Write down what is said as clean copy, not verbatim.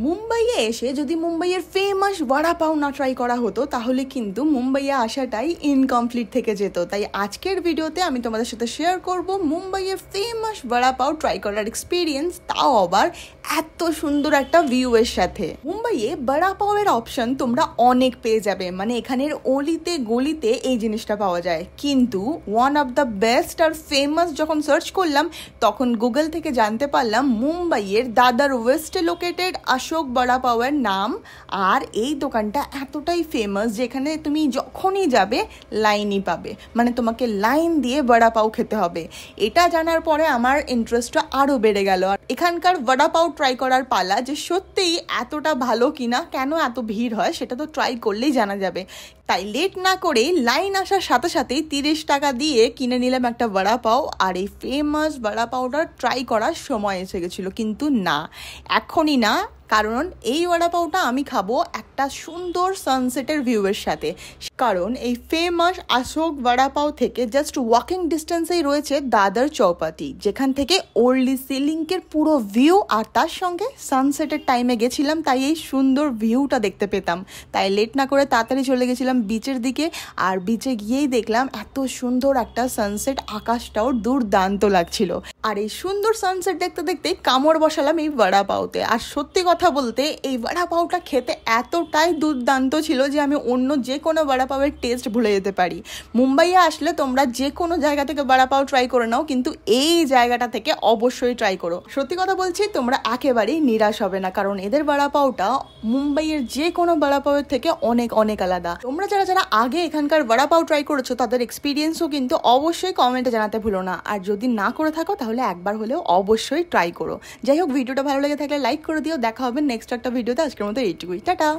মুম্বাইয়ে এসে যদি মুম্বাইয়ের ফেমাস বড়া পাও না ট্রাই করা হতো তাহলে কিন্তু মুম্বাইয়ে আসাটাই ইনকমপ্লিট থেকে যেত। তাই আজকের ভিডিওতে আমি তোমাদের সাথে শেয়ার করব মুম্বাইয়ের ফেমাস বড়া পাও ট্রাই করার এক্সপিরিয়েন্স, তাও আবার এত সুন্দর একটা ভিউয়ের সাথে। মুম্বাইয়ে বড়া পাওয়ের অপশন তোমরা অনেক পেয়ে যাবে, মানে এখানের অলিতে গলিতে এই জিনিসটা পাওয়া যায়। কিন্তু ওয়ান অফ দ্য বেস্ট আর ফেমাস যখন সার্চ করলাম তখন গুগল থেকে জানতে পারলাম মুম্বাইয়ের দাদার ওয়েস্টে লোকেটেড অশোক বড়া পাওয়ের নাম। আর এই দোকানটা এতটাই ফেমাস যেখানে তুমি যখনই যাবে লাইনই পাবে, মানে তোমাকে লাইন দিয়ে বড়া পাও খেতে হবে। এটা জানার পরে আমার ইন্টারেস্টটা আরও বেড়ে গেল। আর এখানকার বড়া পাও ট্রাই করার পালা যে সত্যিই এতটা ভালো কিনা, কেন এত ভিড় হয় সেটা তো ট্রাই করলেই জানা যাবে। তাই লেট না করে লাইন আসার সাথে সাথেই 30 টাকা দিয়ে কিনে নিলাম একটা বড়া পাও। আর এই ফেমাস বড়া পাওটা ট্রাই করার সময় এসে গেছিলো, কিন্তু না, এখনই না, কারণ এই বড়া পাওটা আমি খাবো একটা সুন্দর সানসেটের ভিউয়ের সাথে। কারণ এই ফেমাস অশোক বড়া পাও থেকে জাস্ট ওয়াকিং ডিস্টেন্সেই রয়েছে দাদার চৌপাতি, যেখান থেকে ওল্ড সিলিংকের পুরো ভিউ আর তার সঙ্গে সানসেটের টাইমে গেছিলাম, তাই এই সুন্দর ভিউটা দেখতে পেতাম। তাই লেট না করে তাড়াতাড়ি চলে গেছিলাম বিচের দিকে। আর বিচে গিয়েই দেখলাম এত সুন্দর একটা সানসেট, আকাশটাও দুর্দান্ত লাগছিল। আর এই সুন্দর সানসেট দেখতে দেখতে কামড় বসালাম এই বড়া পাওতে। আর সত্যি কথা বলতে এই বড়া পাওটা খেতে এতটাই দুর্দান্ত ছিল যে আমি অন্য যে কোনো বড়া পাওয়ের টেস্ট ভুলে যেতে পারি। মুম্বাইয়ে আসলে তোমরা যে কোনো জায়গা থেকে বড়া পাও ট্রাই করে নাও, কিন্তু এই জায়গাটা থেকে অবশ্যই ট্রাই করো। সত্যি কথা বলছি, তোমরা একেবারেই নিরাশ হবে না, কারণ এদের বড়া পাওটা মুম্বাইয়ের যে কোনো বড়া পাওয়ের থেকে অনেক অনেক আলাদা। তোমরা যারা যারা আগে এখানকার বড়া পাও ট্রাই করেছো তাদের এক্সপিরিয়েন্সও কিন্তু অবশ্যই কমেন্টে জানাতে ভুলো না। আর যদি না করে থাকো তাহলে একবার হলেও অবশ্যই ট্রাই করো। যাই হোক, ভিডিওটা ভালো লেগে থাকলে লাইক করে দিও। দেখা হবে নেক্সট একটা ভিডিওতে। আজকের মতো এইটুকুই, টাটা।